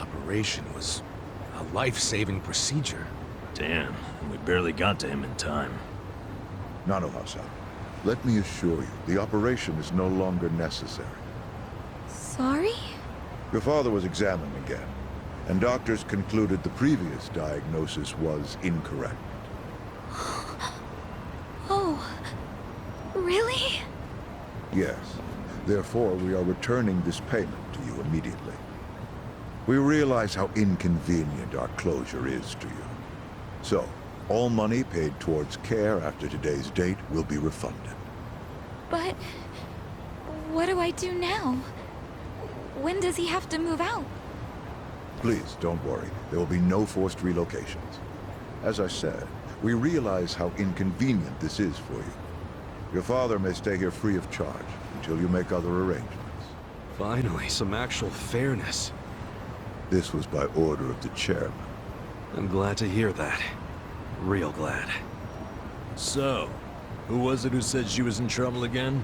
operation was a life-saving procedure. Damn, we barely got to him in time. Nanoha-san, let me assure you, the operation is no longer necessary. Sorry? Your father was examined again, and doctors concluded the previous diagnosis was incorrect. Oh, really? Yes. Therefore, we are returning this payment to you immediately. We realize how inconvenient our closure is to you. So, all money paid towards care after today's date will be refunded. But what do I do now? When does he have to move out? Please, don't worry. There will be no forced relocations. As I said, we realize how inconvenient this is for you. Your father may stay here free of charge until you make other arrangements. Finally, some actual fairness. This was by order of the chairman. I'm glad to hear that. Real glad. So, who was it who said she was in trouble again?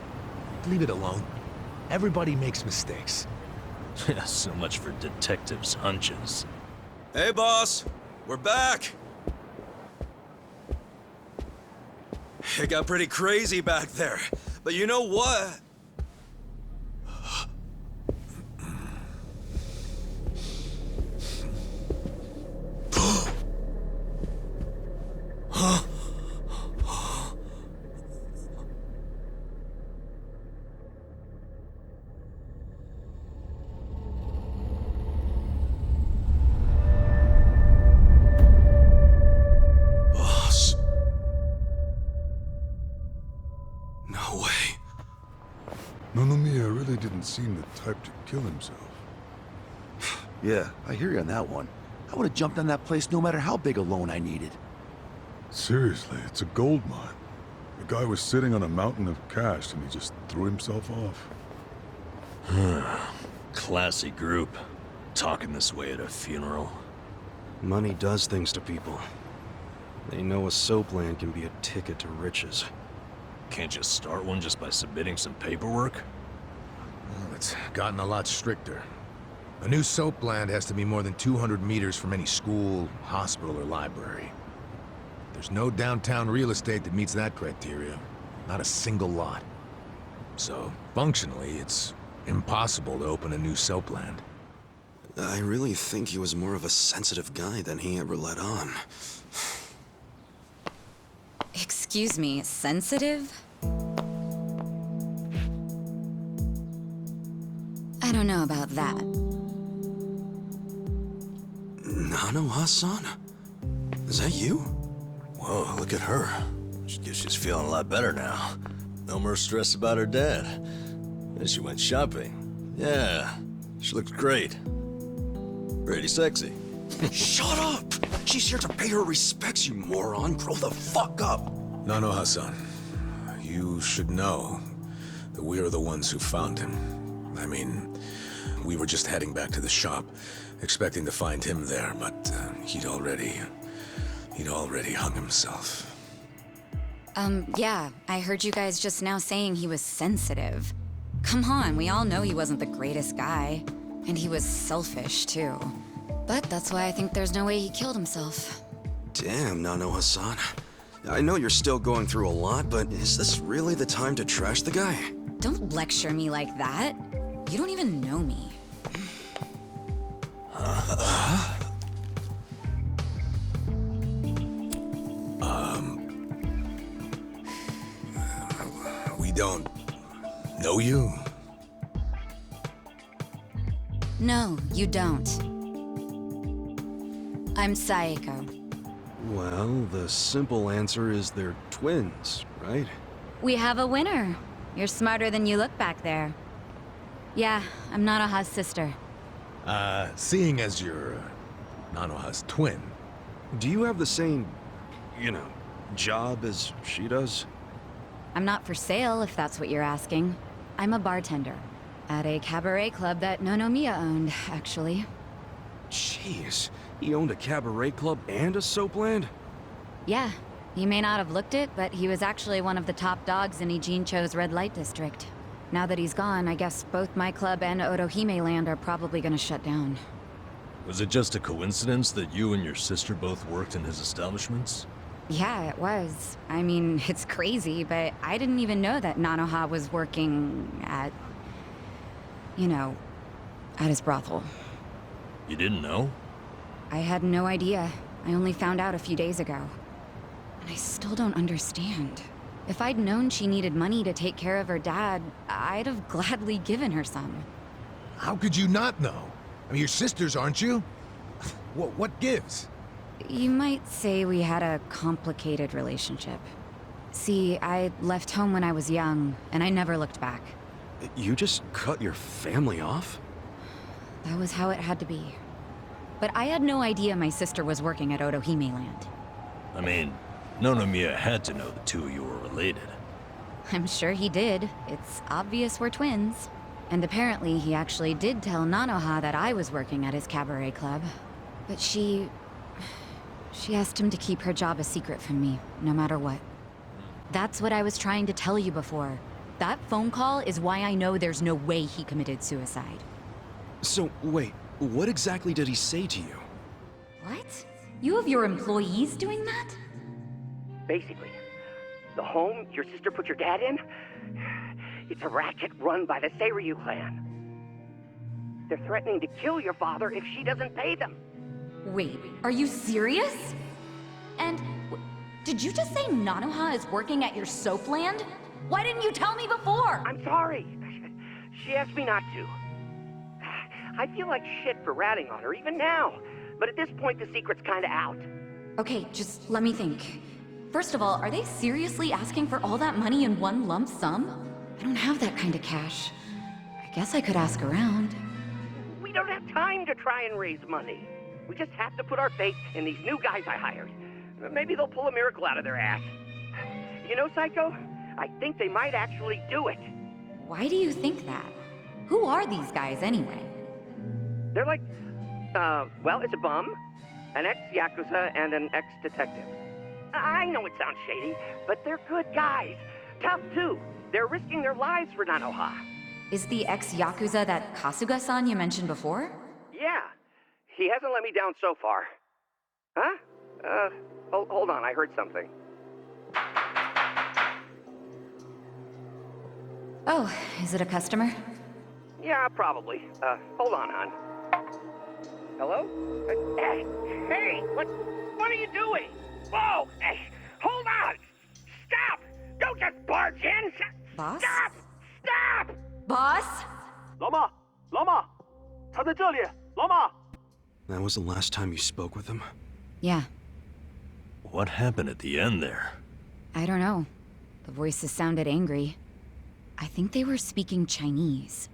Leave it alone. Everybody makes mistakes. So much for detectives' hunches. Hey, boss! We're back! It got pretty crazy back there, but you know what? Didn't seem the type to kill himself. Yeah, I hear you on that one. I would have jumped on that place no matter how big a loan I needed. Seriously, it's a gold mine. The guy was sitting on a mountain of cash and he just threw himself off. Classy group. Talking this way at a funeral. Money does things to people. They know a soap land can be a ticket to riches. Can't you start one just by submitting some paperwork? Well, it's gotten a lot stricter. A new soap land has to be more than 200 meters from any school, hospital, or library. There's no downtown real estate that meets that criteria. Not a single lot. So, functionally, it's impossible to open a new soap land. I really think he was more of a sensitive guy than he ever let on. Excuse me, sensitive? I don't know about that. Nanoha-san? Is that you? Whoa, look at her. She's feeling a lot better now. No more stress about her dad. And she went shopping. Yeah, she looks great. Pretty sexy. Shut up! She's here to pay her respects, you moron. Grow the fuck up! Nanoha-san, you should know that we are the ones who found him. I mean, we were just heading back to the shop, expecting to find him there, but he'd already hung himself. Yeah, I heard you guys just now saying he was sensitive. Come on, we all know he wasn't the greatest guy. And he was selfish, too. But that's why I think there's no way he killed himself. Damn, Nanoha-san. I know you're still going through a lot, but is this really the time to trash the guy? Don't lecture me like that. You don't even know me. We don't know you? No, you don't. I'm Saeko. Well, the simple answer is they're twins, right? We have a winner. You're smarter than you look back there. Yeah, I'm Nanoha's sister. Seeing as you're Nanoha's twin. Do you have the same, job as she does? I'm not for sale, if that's what you're asking. I'm a bartender. At a cabaret club that Nonomiya owned, actually. Jeez, he owned a cabaret club and a soap land? Yeah, he may not have looked it, but he was actually one of the top dogs in Ijincho's red light district. Now that he's gone, I guess both my club and Otohime land are probably gonna shut down. Was it just a coincidence that you and your sister both worked in his establishments? Yeah, it was. I mean, it's crazy, but I didn't even know that Nanoha was working at, you know, at his brothel. You didn't know? I had no idea. I only found out a few days ago. And I still don't understand. If I'd known she needed money to take care of her dad, I'd have gladly given her some. How could you not know? I mean, you're sisters, aren't you? What gives? You might say we had a complicated relationship. See, I left home when I was young, and I never looked back. You just cut your family off? That was how it had to be. But I had no idea my sister was working at Otohime Land. I mean, Nonomiya had to know the two of you were related. I'm sure he did. It's obvious we're twins. And apparently he actually did tell Nanoha that I was working at his cabaret club. But she asked him to keep her job a secret from me, no matter what. That's what I was trying to tell you before. That phone call is why I know there's no way he committed suicide. So, wait, what exactly did he say to you? What? You have your employees doing that? Basically, the home your sister put your dad in, it's a racket run by the Seiryu clan. They're threatening to kill your father if she doesn't pay them. Wait, are you serious? And did you just say Nanoha is working at your soap land? Why didn't you tell me before? I'm sorry. She asked me not to. I feel like shit for ratting on her even now. But at this point, the secret's kinda out. Okay, just let me think. First of all, are they seriously asking for all that money in one lump sum? I don't have that kind of cash. I guess I could ask around. We don't have time to try and raise money. We just have to put our faith in these new guys I hired. Maybe they'll pull a miracle out of their ass. You know, Psycho? I think they might actually do it. Why do you think that? Who are these guys anyway? They're like, well, it's a bum, an ex-Yakuza, and an ex-detective. I know it sounds shady, but they're good guys. Tough, too. They're risking their lives for Nanoha. Is the ex-Yakuza that Kasuga-san you mentioned before? Yeah. He hasn't let me down so far. Huh? Hold on, I heard something. Oh, is it a customer? Yeah, probably. Hold on, hon. Hello? Hey, what are you doing? Whoa! Hey, hold on! Stop! Don't just barge in! Boss? Stop! Stop! Boss? 老妈，老妈，他在这里，老妈。 That was the last time you spoke with him? Yeah, What happened at the end there? I don't know. The voices sounded angry. I think they were speaking Chinese.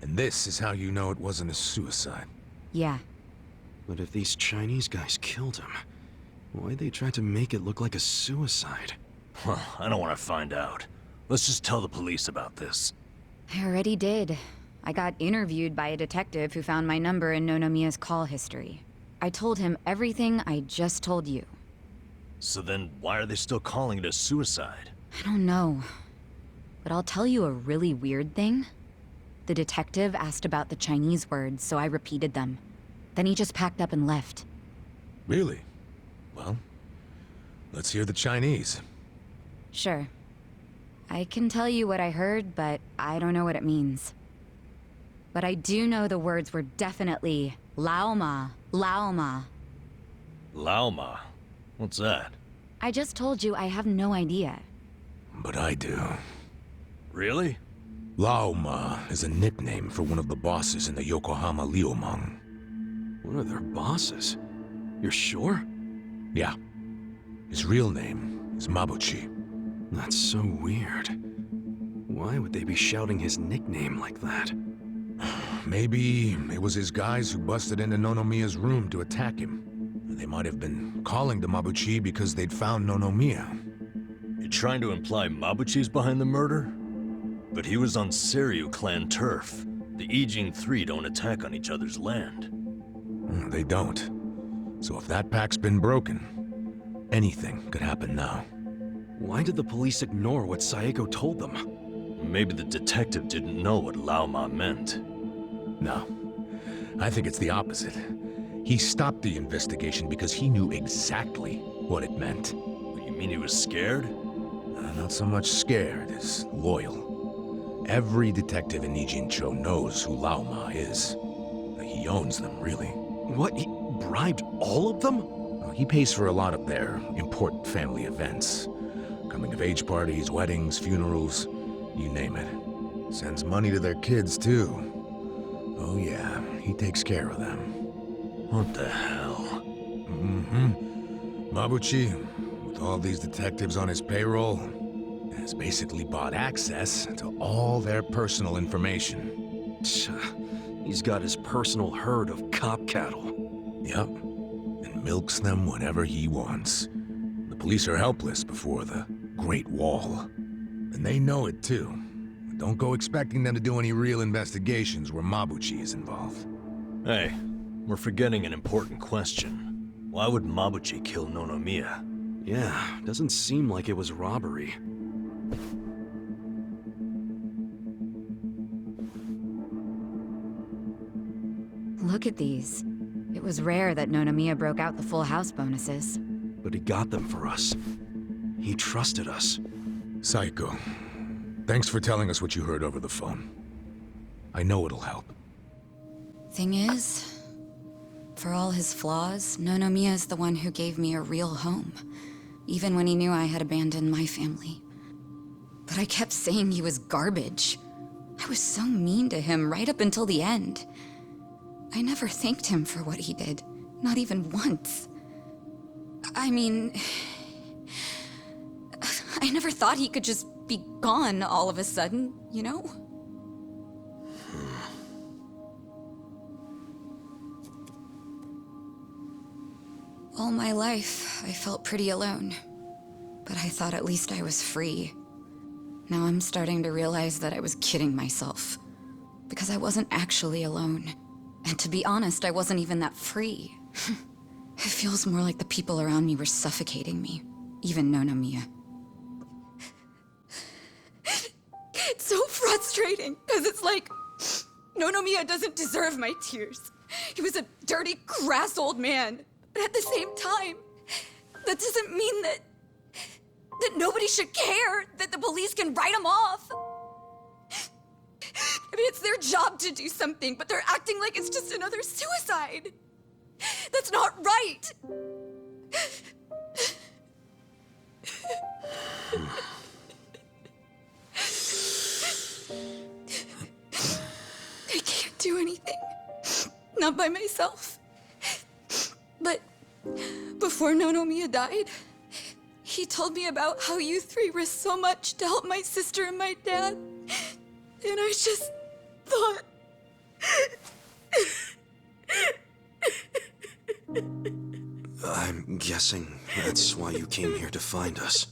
And this is how you know it wasn't a suicide. Yeah. But if these Chinese guys killed him, why'd they try to make it look like a suicide? Well, I don't want to find out. Let's just tell the police about this. I already did. I got interviewed by a detective who found my number in Nonomiya's call history. I told him everything I just told you. So then, why are they still calling it a suicide? I don't know. But I'll tell you a really weird thing. The detective asked about the Chinese words, so I repeated them. Then he just packed up and left. Really? Well, let's hear the Chinese. Sure. I can tell you what I heard, but I don't know what it means. But I do know the words were definitely Laoma, Laoma. Laoma? What's that? I just told you I have no idea. But I do. Really? Laoma is a nickname for one of the bosses in the Yokohama Liumang. One of their bosses? You're sure? Yeah. His real name is Mabuchi. That's so weird. Why would they be shouting his nickname like that? Maybe it was his guys who busted into Nonomiya's room to attack him. They might have been calling to Mabuchi because they'd found Nonomiya. You're trying to imply Mabuchi's behind the murder? But he was on Seiryu clan turf. The Ijin Three don't attack on each other's land. They don't. So if that pact's been broken, anything could happen now. Why did the police ignore what Saeko told them? Maybe the detective didn't know what Laoma meant. No. I think it's the opposite. He stopped the investigation because he knew exactly what it meant. You mean he was scared? Not so much scared as loyal. Every detective in Nijincho knows who Lao Ma is. He owns them, really. What? He bribed all of them? Well, he pays for a lot of their important family events. Coming-of-age parties, weddings, funerals, you name it. Sends money to their kids, too. Oh yeah, he takes care of them. What the hell? Mabuchi, with all these detectives on his payroll, has basically bought access to all their personal information. He's got his personal herd of cop cattle. Yep, and milks them whenever he wants. The police are helpless before the Great Wall. And they know it too. But don't go expecting them to do any real investigations where Mabuchi is involved. Hey, we're forgetting an important question. Why would Mabuchi kill Nonomiya? Yeah, doesn't seem like it was robbery. Look at these. It was rare that Nonomiya broke out the full house bonuses. But he got them for us. He trusted us. Saiko, thanks for telling us what you heard over the phone. I know it'll help. Thing is, for all his flaws, Nonomiya is the one who gave me a real home. Even when he knew I had abandoned my family. But I kept saying he was garbage. I was so mean to him right up until the end. I never thanked him for what he did. Not even once. I mean... I never thought he could just be gone all of a sudden, you know? All my life, I felt pretty alone. But I thought at least I was free. Now I'm starting to realize that I was kidding myself. Because I wasn't actually alone. And to be honest, I wasn't even that free. It feels more like the people around me were suffocating me. Even Nonomiya. It's so frustrating, because it's like... Nonomiya doesn't deserve my tears. He was a dirty, crass old man. But at the same time, that doesn't mean that nobody should care, that the police can write him off. I mean, it's their job to do something, but they're acting like it's just another suicide. That's not right. I can't do anything. Not by myself. But before Nonomiya died, he told me about how you three risked so much to help my sister and my dad. And I just thought... I'm guessing that's why you came here to find us.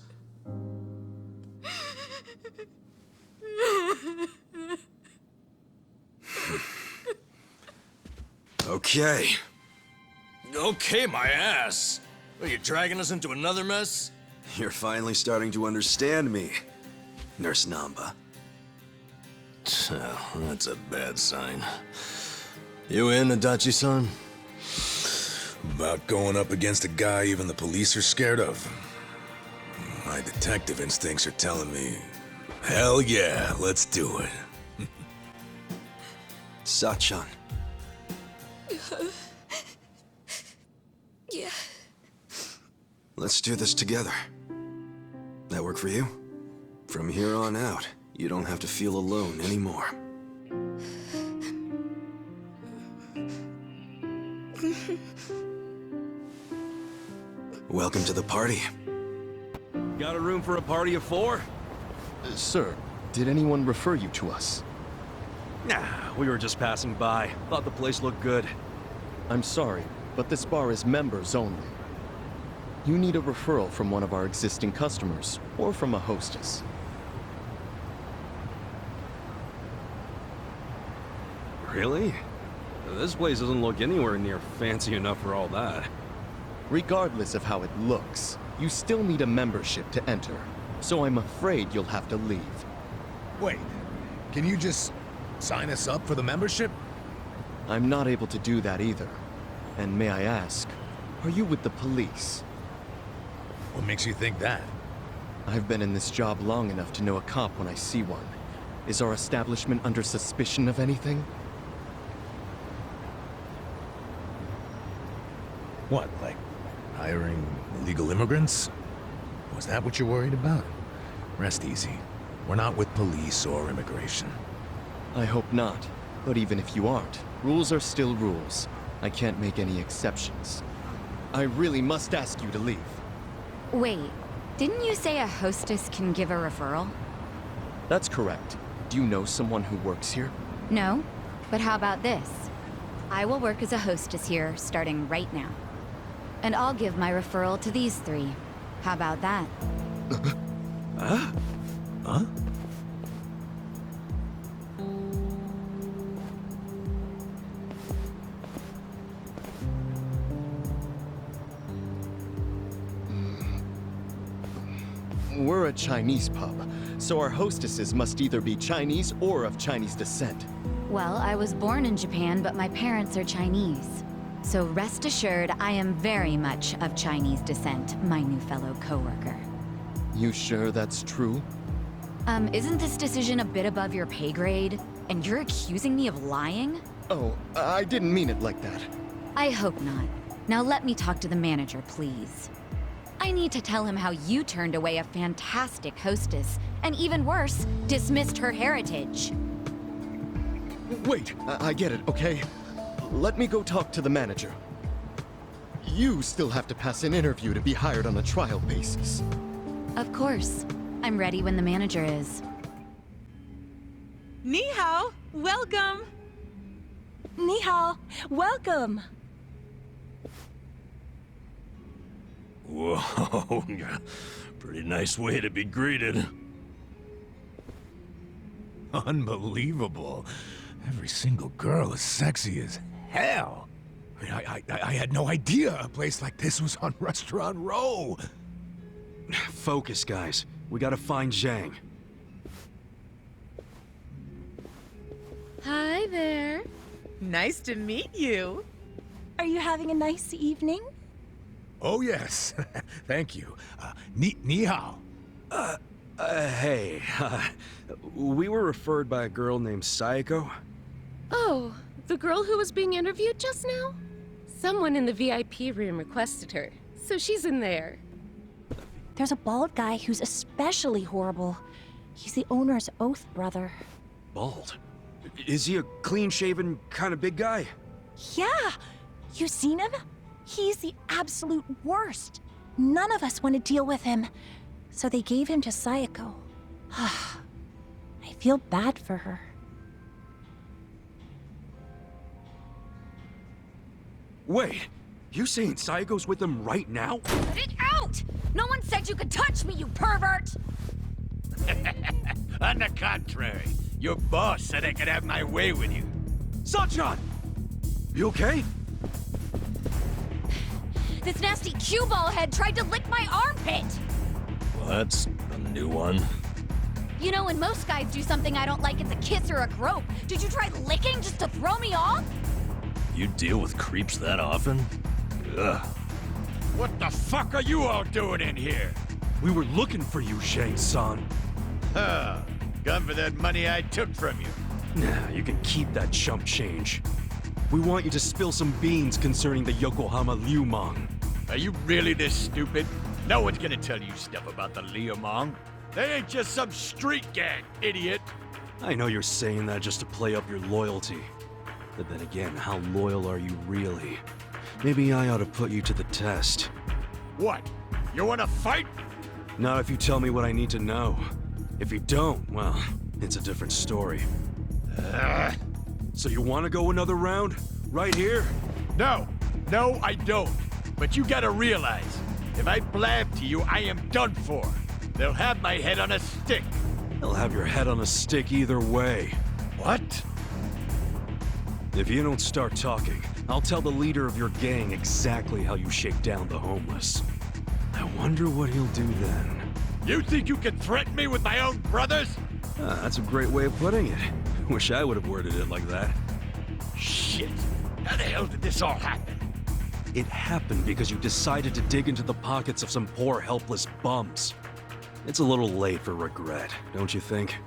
Okay. Okay, my ass. Are you dragging us into another mess? You're finally starting to understand me, Nurse Namba. Oh, that's a bad sign. You in, Adachi-san? About going up against a guy even the police are scared of. My detective instincts are telling me, hell yeah, let's do it. Sachan. Yeah. Let's do this together. That work for you? From here on out, you don't have to feel alone anymore. Welcome to the party. Got a room for a party of 4? Sir, did anyone refer you to us? Nah, we were just passing by. Thought the place looked good. I'm sorry, but this bar is members only. You need a referral from one of our existing customers, or from a hostess. Really? This place doesn't look anywhere near fancy enough for all that. Regardless of how it looks, you still need a membership to enter, so I'm afraid you'll have to leave. Wait, can you just sign us up for the membership? I'm not able to do that either. And may I ask, are you with the police? What makes you think that? I've been in this job long enough to know a cop when I see one. Is our establishment under suspicion of anything? What, like hiring illegal immigrants? Was that what you're worried about? Rest easy. We're not with police or immigration. I hope not. But even if you aren't, rules are still rules. I can't make any exceptions. I really must ask you to leave. Wait, didn't you say a hostess can give a referral? That's correct. Do you know someone who works here? No, but how about this? I will work as a hostess here, starting right now. And I'll give my referral to these three. How about that? Huh? We're a Chinese pub, so our hostesses must either be Chinese or of Chinese descent. Well, I was born in Japan, but my parents are Chinese. So rest assured, I am very much of Chinese descent, my new fellow coworker. You sure that's true? Isn't this decision a bit above your pay grade? And you're accusing me of lying? Oh, I didn't mean it like that. I hope not. Now let me talk to the manager, please. I need to tell him how you turned away a fantastic hostess, and even worse, dismissed her heritage. Wait, I get it, okay? Let me go talk to the manager. You still have to pass an interview to be hired on a trial basis. Of course. I'm ready when the manager is. Ni hao, welcome. Ni hao, welcome. Whoa, pretty nice way to be greeted. Unbelievable. Every single girl is sexy as hell. I had no idea a place like this was on Restaurant Row. Focus, guys. We gotta find Zhang. Hi there. Nice to meet you. Are you having a nice evening? Oh, yes. Thank you. Ni hao. Hey, we were referred by a girl named Sayako. Oh, the girl who was being interviewed just now? Someone in the VIP room requested her, so she's in there. There's a bald guy who's especially horrible. He's the owner's oath brother. Bald? Is he a clean-shaven, kind of big guy? Yeah! You seen him? He's the absolute worst. None of us want to deal with him. So they gave him to Sayako. I feel bad for her. Wait, you saying Sayako's with them right now? Get it out! No one said you could touch me, you pervert! On the contrary, your boss said I could have my way with you. Sunshine! You okay? This nasty cue ball head tried to lick my armpit! Well, that's a new one. You know, when most guys do something I don't like, it's a kiss or a grope. Did you try licking just to throw me off? You deal with creeps that often? Ugh. What the fuck are you all doing in here? We were looking for you, Shang-san. Huh. Come for that money I took from you. Nah, you can keep that chump change. We want you to spill some beans concerning the Yokohama Liumang. Are you really this stupid? No one's gonna tell you stuff about the Liumang. They ain't just some street gang, idiot. I know you're saying that just to play up your loyalty. But then again, how loyal are you really? Maybe I ought to put you to the test. What? You wanna fight? Not if you tell me what I need to know. If you don't, well, it's a different story. So you want to go another round? Right here? No, I don't. But you gotta realize, if I blab to you, I am done for. They'll have my head on a stick. They'll have your head on a stick either way. What? If you don't start talking, I'll tell the leader of your gang exactly how you shake down the homeless. I wonder what he'll do then. You think you can threaten me with my own brothers? That's a great way of putting it. Wish I would have worded it like that. Shit. shit! How the hell did this all happen? It happened because you decided to dig into the pockets of some poor, helpless bums. It's a little late for regret, don't you think?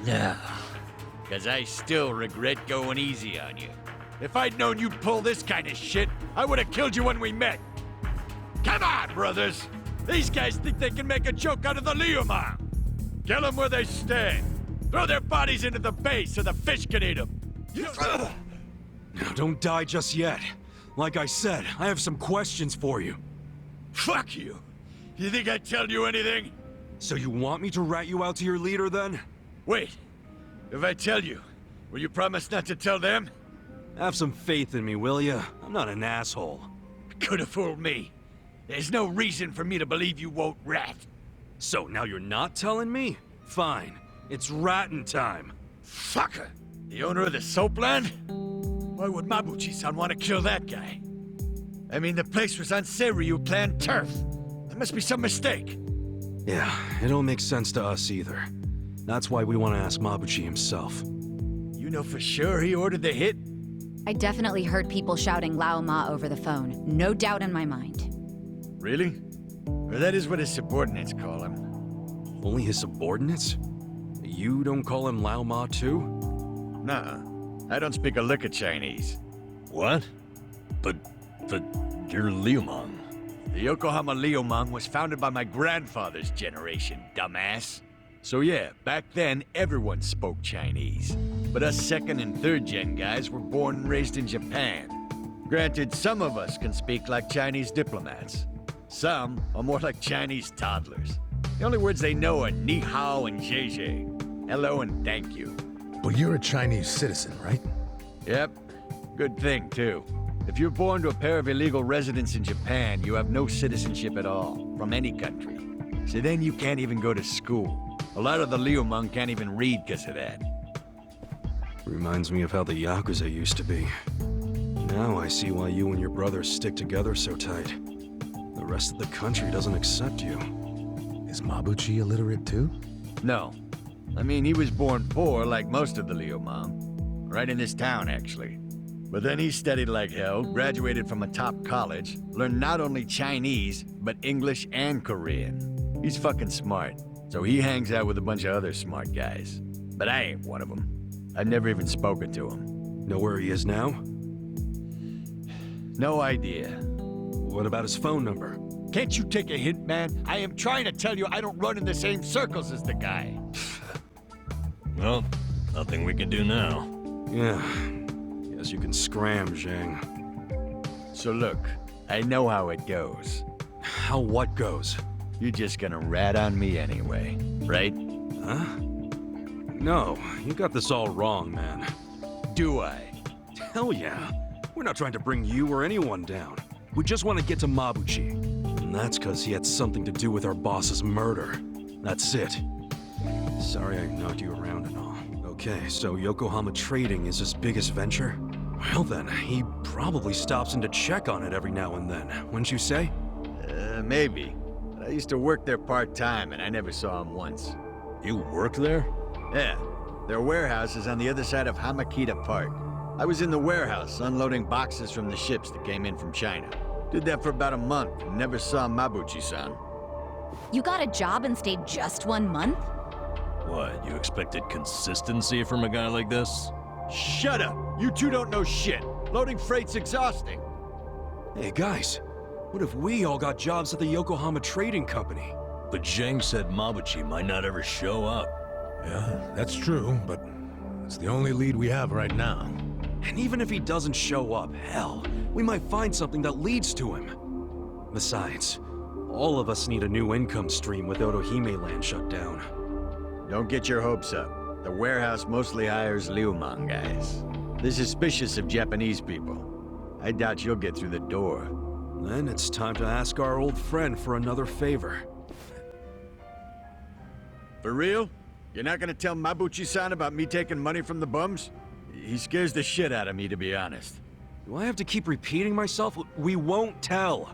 No. Because I still regret going easy on you. If I'd known you'd pull this kind of shit, I would have killed you when we met. Come on, brothers! These guys think they can make a joke out of the Liumang. Kill them where they stand. Throw their bodies into the bay so the fish can eat them. Now, don't die just yet. Like I said, I have some questions for you. Fuck you. You think I'd tell you anything? So you want me to rat you out to your leader, then? Wait. If I tell you, will you promise not to tell them? Have some faith in me, will ya? I'm not an asshole. Could have fooled me. There's no reason for me to believe you won't rat. So now you're not telling me? Fine. It's ratting time. Fucker! The owner of the soap land? Why would Mabuchi-san want to kill that guy? I mean, the place was on Seiryu clan turf. There must be some mistake. Yeah, it don't make sense to us either. That's why we want to ask Mabuchi himself. You know for sure he ordered the hit? I definitely heard people shouting Lao Ma over the phone. No doubt in my mind. Really? Or that is what his subordinates call him. Only his subordinates? You don't call him Lao Ma too? Nuh-uh. I don't speak a lick of Chinese. What? But you're Liumang. The Yokohama Liumang was founded by my grandfather's generation, dumbass. So yeah, back then everyone spoke Chinese. But us second and third gen guys were born and raised in Japan. Granted, some of us can speak like Chinese diplomats. Some are more like Chinese toddlers. The only words they know are ni hao and zhe zhe. Hello and thank you. But you're a Chinese citizen, right? Yep. Good thing, too. If you're born to a pair of illegal residents in Japan, you have no citizenship at all, from any country. So then you can't even go to school. A lot of the Liumang can't even read because of that. Reminds me of how the Yakuza used to be. Now I see why you and your brothers stick together so tight. The rest of the country doesn't accept you. Is Mabuchi illiterate too? No. I mean, he was born poor like most of the Liumang. Right in this town, actually. But then he studied like hell, graduated from a top college, learned not only Chinese, but English and Korean. He's fucking smart, so he hangs out with a bunch of other smart guys. But I ain't one of them. I've never even spoken to him. Know where he is now? No idea. What about his phone number? Can't you take a hint, man? I am trying to tell you I don't run in the same circles as the guy. Well, nothing we can do now. Yeah. Guess you can scram, Zhang. So look, I know how it goes. How what goes? You're just gonna rat on me anyway, right? Huh? No, you got this all wrong, man. Do I? Hell yeah. We're not trying to bring you or anyone down. We just want to get to Mabuchi. And that's because he had something to do with our boss's murder. That's it. Sorry I knocked you around and all. Okay, so Yokohama Trading is his biggest venture? Well then, he probably stops in to check on it every now and then, wouldn't you say? Maybe. I used to work there part-time and I never saw him once. You work there? Yeah. Their warehouse is on the other side of Hamakita Park. I was in the warehouse unloading boxes from the ships that came in from China. Did that for about a month and never saw Mabuchi-san. You got a job and stayed just 1 month? What, you expected consistency from a guy like this? Shut up! You two don't know shit! Loading freight's exhausting! Hey guys, what if we all got jobs at the Yokohama Trading Company? But Zhang said Mabuchi might not ever show up. Yeah, that's true, but it's the only lead we have right now. And even if he doesn't show up, hell, we might find something that leads to him. Besides, all of us need a new income stream with Otohime land shut down. Don't get your hopes up. The warehouse mostly hires Liumang guys. They're suspicious of Japanese people. I doubt you'll get through the door. Then it's time to ask our old friend for another favor. For real? You're not gonna tell Mabuchi-san about me taking money from the bums? He scares the shit out of me, to be honest. Do I have to keep repeating myself? We won't tell.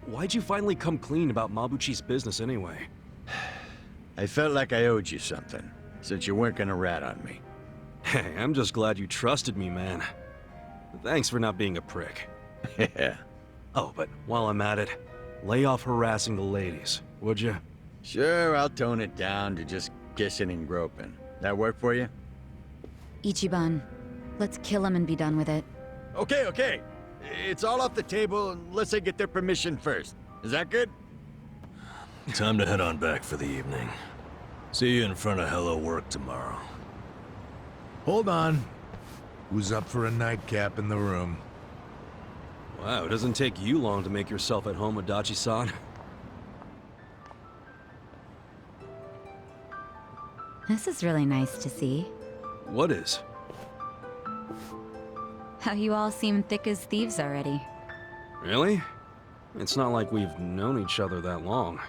Why'd you finally come clean about Mabuchi's business anyway? I felt like I owed you something, since you weren't gonna rat on me. Hey, I'm just glad you trusted me, man. Thanks for not being a prick. Yeah. Oh, but while I'm at it, lay off harassing the ladies, would you? Sure, I'll tone it down to just kissing and groping. That work for you? Ichiban, let's kill him and be done with it. Okay, okay. It's all off the table unless I get their permission first. Is that good? Time to head on back for the evening. See you in front of Hello Work tomorrow. Hold on. Who's up for a nightcap in the room? Wow, it doesn't take you long to make yourself at home, Adachi-san. This is really nice to see. What is? How you all seem thick as thieves already. Really? It's not like we've known each other that long.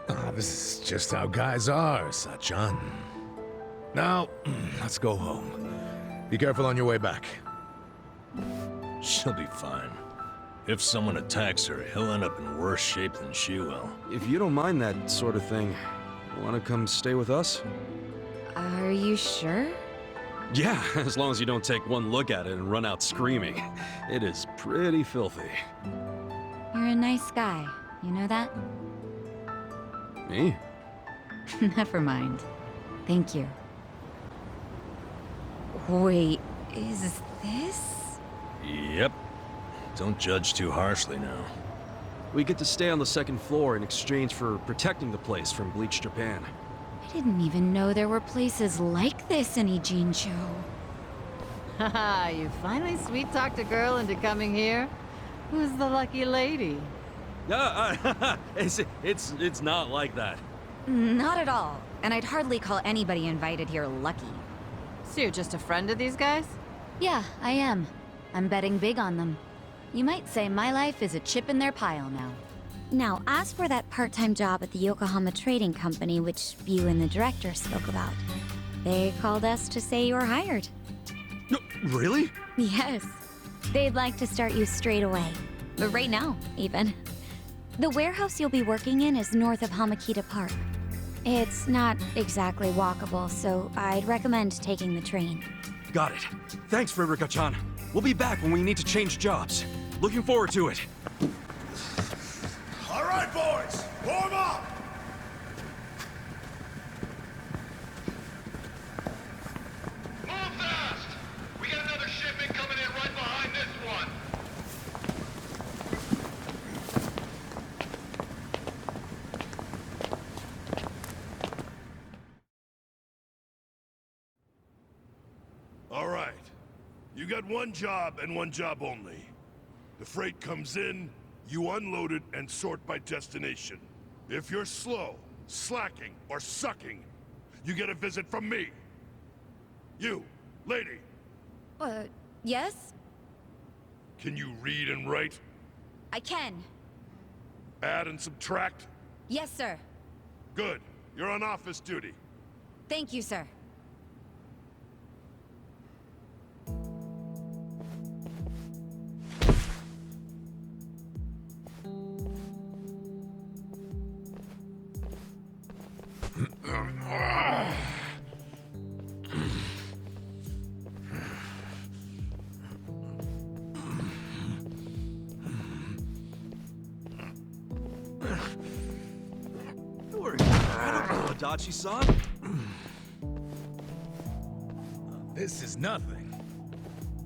Ah, this is just how guys are, Sachan. Now, let's go home. Be careful on your way back. She'll be fine. If someone attacks her, he'll end up in worse shape than she will. If you don't mind that sort of thing, wanna come stay with us? Are you sure? Yeah, as long as you don't take one look at it and run out screaming. It is pretty filthy. You're a nice guy. You know that? Me? Never mind. Thank you. Wait, is this? Yep. Don't judge too harshly now. We get to stay on the second floor in exchange for protecting the place from Bleach Japan. I didn't even know there were places like this in Ijincho. Haha, you finally sweet-talked a girl into coming here? Who's the lucky lady? It's not like that. Not at all. And I'd hardly call anybody invited here lucky. So you're just a friend of these guys? Yeah, I am. I'm betting big on them. You might say my life is a chip in their pile now. Now, as for that part-time job at the Yokohama Trading Company, which you and the director spoke about, they called us to say you were hired. No, really? Yes. They'd like to start you straight away. Right now, even. The warehouse you'll be working in is north of Hamakita Park. It's not exactly walkable, so I'd recommend taking the train. Got it. Thanks, Ririka-chan. We'll be back when we need to change jobs. Looking forward to it. All right, boys, warm up! Move fast! We got another shipment coming in right behind this one. All right. You got one job and one job only. The freight comes in, you unload it and sort by destination. If you're slow, slacking, or sucking, you get a visit from me. You, lady, Yes? can you read and write? I can. Add and subtract? Yes, sir. Good. You're on office duty. Thank you, sir. You're incredible, Adachi-san. This is nothing.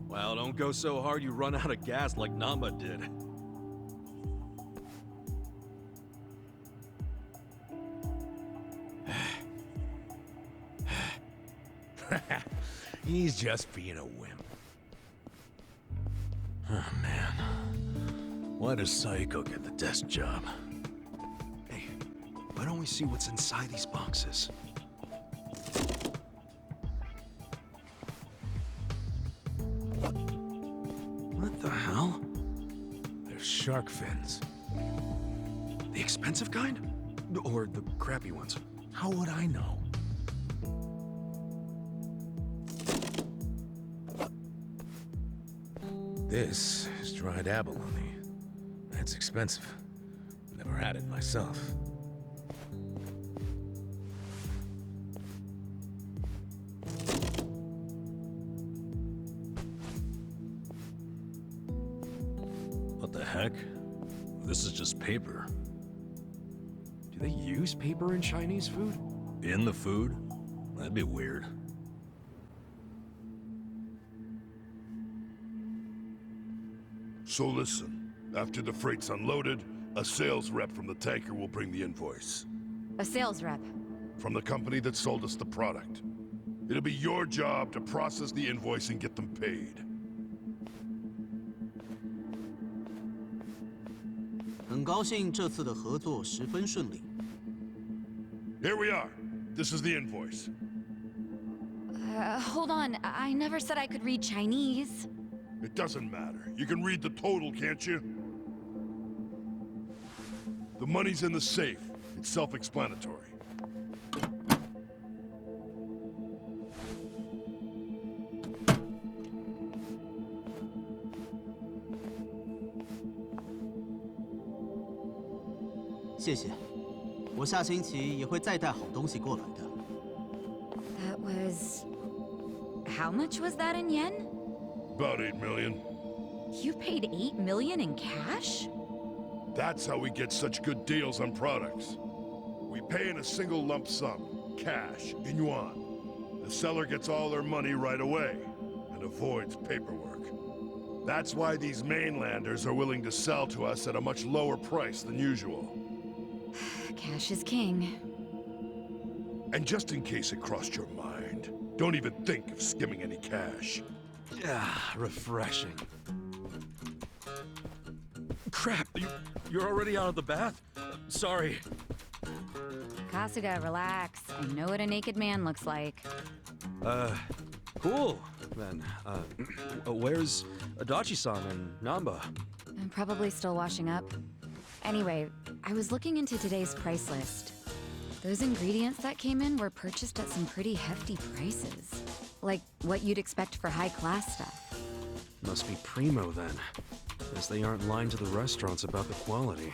Well, don't go so hard you run out of gas like Namba did. He's just being a wimp. Oh, man. Why does Saiko get the desk job? Hey, why don't we see what's inside these boxes? What the hell? They're shark fins. The expensive kind? Or the crappy ones? How would I know? This is dried abalone. That's expensive. Never had it myself. What the heck? This is just paper. Do they use paper in Chinese food? In the food? That'd be weird. So listen, after the freight's unloaded, a sales rep from the tanker will bring the invoice. A sales rep. From the company that sold us the product. It'll be your job to process the invoice and get them paid. 很高兴这次的合作十分顺利。 Here we are. This is the invoice. Hold on. I never said I could read Chinese. It doesn't matter. You can read the total, can't you? The money's in the safe. It's self-explanatory. That was... How much was that in yen? About 8 million. You paid 8 million in cash? That's how we get such good deals on products. We pay in a single lump sum, cash, in yuan. The seller gets all their money right away, and avoids paperwork. That's why these mainlanders are willing to sell to us at a much lower price than usual. Cash is king. And just in case it crossed your mind, don't even think of skimming any cash. Ah, refreshing. Crap, you're already out of the bath? Sorry. Kasuga, relax. I know what a naked man looks like. Cool, then. Where's Adachi-san and Namba? I'm probably still washing up. Anyway, I was looking into today's price list. Those ingredients that came in were purchased at some pretty hefty prices. Like what you'd expect for high-class stuff. Must be primo, then. Guess they aren't lying to the restaurants about the quality.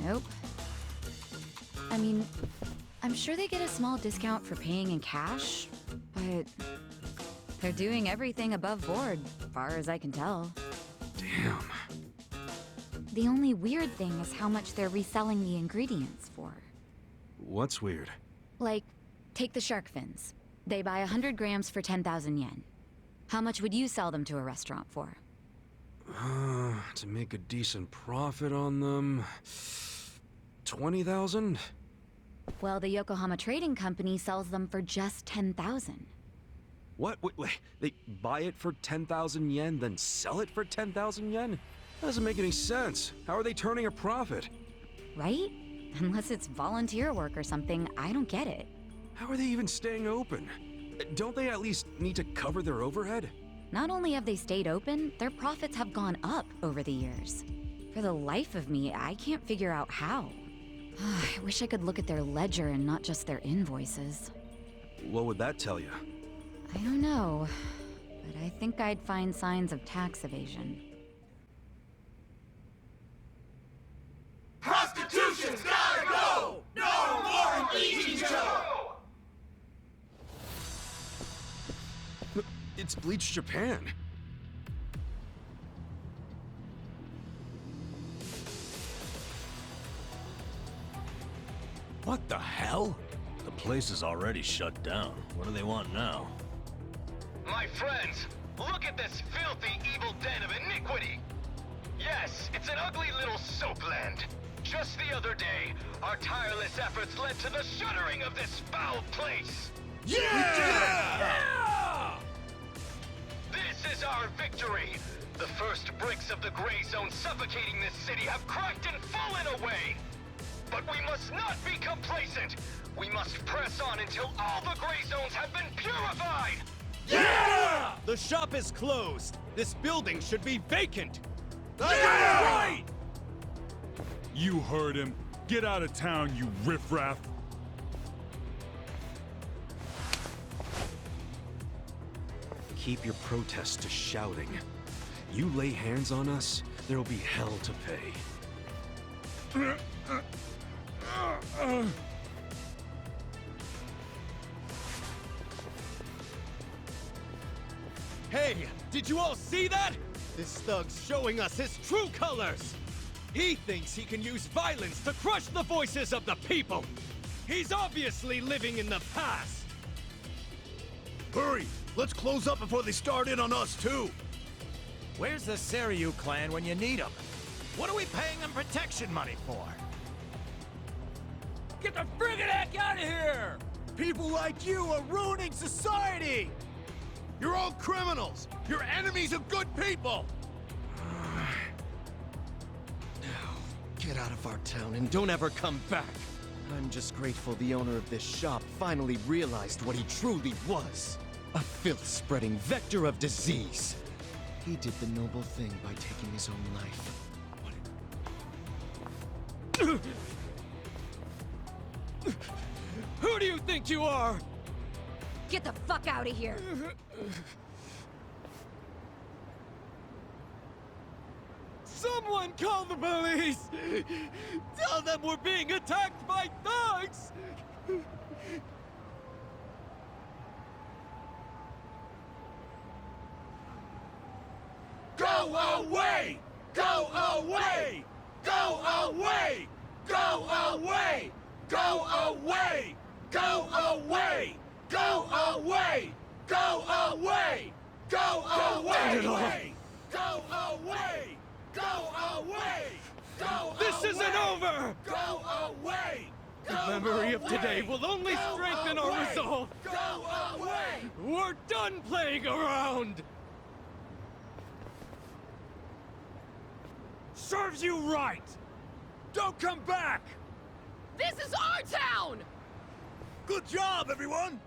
Nope. I mean, I'm sure they get a small discount for paying in cash, but they're doing everything above board, far as I can tell. Damn. The only weird thing is how much they're reselling the ingredients for. What's weird? Like, take the shark fins. They buy 100 grams for 10,000 yen. How much would you sell them to a restaurant for? To make a decent profit on them... 20,000? Well, the Yokohama Trading Company sells them for just 10,000. What? Wait, they buy it for 10,000 yen, then sell it for 10,000 yen? That doesn't make any sense. How are they turning a profit? Right? Unless it's volunteer work or something, I don't get it. How are they even staying open? Don't they at least need to cover their overhead? Not only have they stayed open, their profits have gone up over the years. For the life of me, I can't figure out how. I wish I could look at their ledger and not just their invoices. What would that tell you? I don't know, but I think I'd find signs of tax evasion. Prostitution's gotta go! No more Ichijo! It's Bleach Japan. What the hell? The place is already shut down. What do they want now? My friends, look at this filthy, evil den of iniquity! Yes, it's an ugly little soapland. Just the other day, our tireless efforts led to the shuttering of this foul place! Yeah! This is our victory! The first bricks of the gray zone suffocating this city have cracked and fallen away! But we must not be complacent! We must press on until all the gray zones have been purified! Yeah! The shop is closed. This building should be vacant. Yeah! Right! You heard him. Get out of town, you riffraff. Keep your protests to shouting. You lay hands on us, there'll be hell to pay. Hey, did you all see that? This thug's showing us his true colors! He thinks he can use violence to crush the voices of the people! He's obviously living in the past! Hurry! Let's close up before they start in on us, too! Where's the Seiryu clan when you need them? What are we paying them protection money for? Get the friggin' heck out of here! People like you are ruining society! You're all criminals! You're enemies of good people! Get out of our town and don't ever come back! I'm just grateful the owner of this shop finally realized what he truly was. A filth-spreading vector of disease. He did the noble thing by taking his own life. Who do you think you are? Get the fuck out of here! Someone call the police! Tell them we're being attacked by thugs! Go away! Go away! Go away! Go away! Go away! Go away! Go away! Go away! Go away! Go away! Go away! Go This isn't over! Go away! The memory of today will only strengthen our resolve! Go away! We're done playing around! Serves you right! Don't come back! This is our town! Good job, everyone!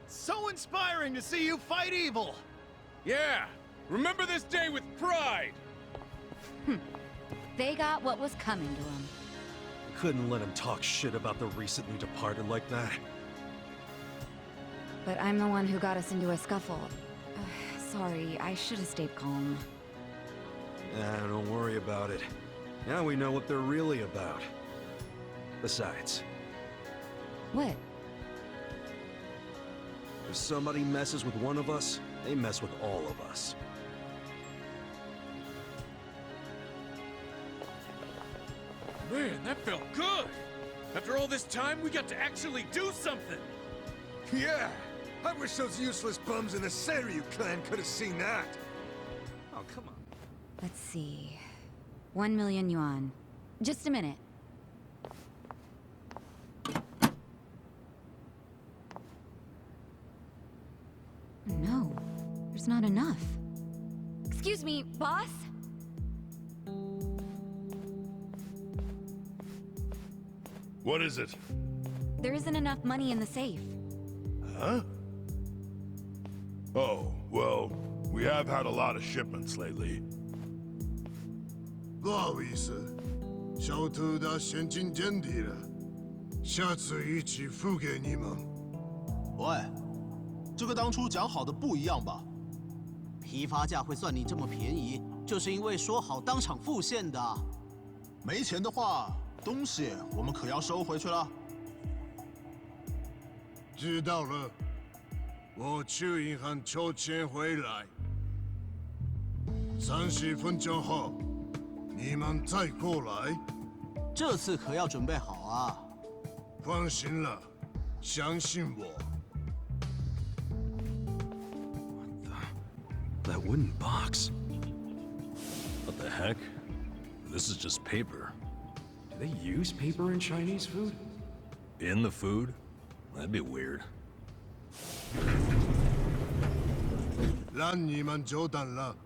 So inspiring to see you fight evil! Yeah! Remember this day with pride! They got what was coming to them. Couldn't let him talk shit about the recently departed like that. But I'm the one who got us into a scuffle. Sorry, I should have stayed calm. Don't worry about it. Now we know what they're really about. Besides, What? if somebody messes with one of us, they mess with all of us. Man, that felt good! After all this time, we got to actually do something! Yeah! I wish those useless bums in the Seiryu clan could have seen that! Oh, come on. Let's see. 1 million yuan. Just a minute. No, there's not enough. Excuse me, boss? What is it? There isn't enough money in the safe. Huh? Oh, well, we have had a lot of shipments lately. 不好意思，小偷的现金见底了，下次一起付给你们。喂，这个当初讲好的不一样吧？批发价会算你这么便宜，就是因为说好当场付现的。没钱的话，东西我们可要收回去了。知道了，我去银行抽钱回来。30分钟后，你们再过来。这次可要准备好啊！放心了，相信我。 That wooden box. What the heck? This is just paper. Do they use paper in Chinese food? In the food? That'd be weird. 让你们久等了。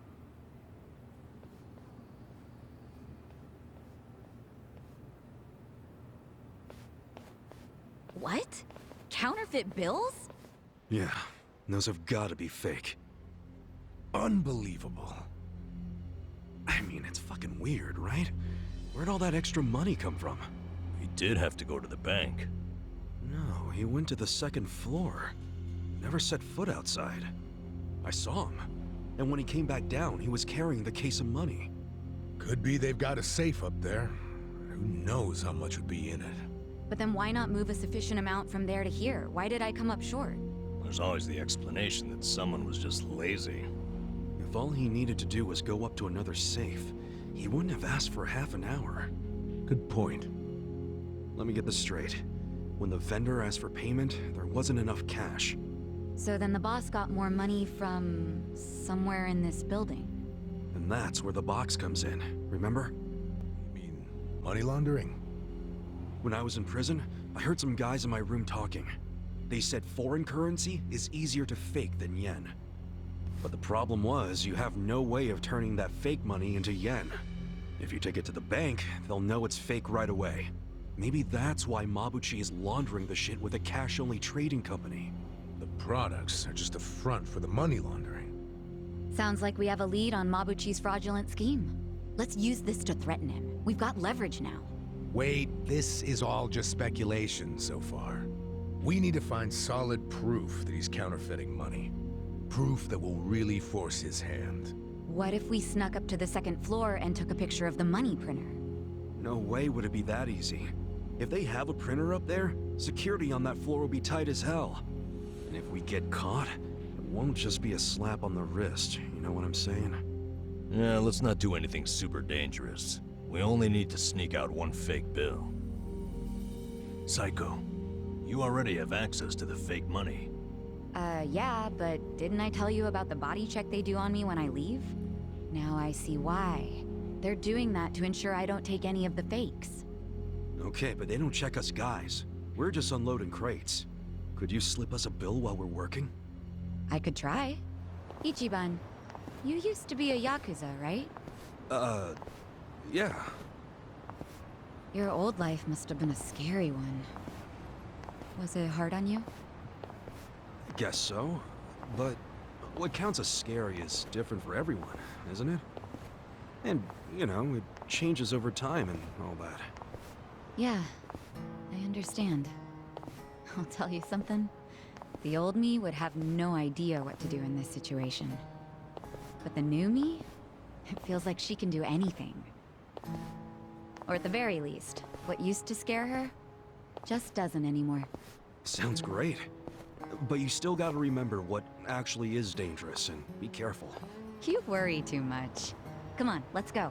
What? Counterfeit bills? Yeah, those have got to be fake. Unbelievable. I mean, it's fucking weird, right? Where'd all that extra money come from? He did have to go to the bank. No, he went to the second floor. Never set foot outside. I saw him. And when he came back down, he was carrying the case of money. Could be they've got a safe up there. Who knows how much would be in it? But then why not move a sufficient amount from there to here? Why did I come up short? There's always the explanation that someone was just lazy. If all he needed to do was go up to another safe, he wouldn't have asked for half an hour. Good point. Let me get this straight. When the vendor asked for payment, there wasn't enough cash. So then the boss got more money from somewhere in this building. And that's where the box comes in, remember? You mean money laundering? When I was in prison, I heard some guys in my room talking. They said foreign currency is easier to fake than yen. But the problem was, you have no way of turning that fake money into yen. If you take it to the bank, they'll know it's fake right away. Maybe that's why Mabuchi is laundering the shit with a cash-only trading company. The products are just a front for the money laundering. Sounds like we have a lead on Mabuchi's fraudulent scheme. Let's use this to threaten him. We've got leverage now. Wait, this is all just speculation so far. We need to find solid proof that he's counterfeiting money. Proof that will really force his hand. What if we snuck up to the second floor and took a picture of the money printer? No way would it be that easy. If they have a printer up there, security on that floor will be tight as hell. And if we get caught, it won't just be a slap on the wrist, you know what I'm saying? Yeah, let's not do anything super dangerous. We only need to sneak out one fake bill. Psycho, you already have access to the fake money. Yeah, but didn't I tell you about the body check they do on me when I leave? Now I see why. They're doing that to ensure I don't take any of the fakes. Okay, but they don't check us guys. We're just unloading crates. Could you slip us a bill while we're working? I could try. Ichiban, you used to be a Yakuza, right? Yeah. Your old life must have been a scary one. Was it hard on you? Guess so. But what counts as scary is different for everyone, isn't it? And, you know, it changes over time and all that. Yeah, I understand. I'll tell you something. The old me would have no idea what to do in this situation. But the new me? It feels like she can do anything. Or at the very least, what used to scare her just doesn't anymore. Sounds great. But you still gotta remember what actually is dangerous and be careful. You worry too much. Come on, let's go.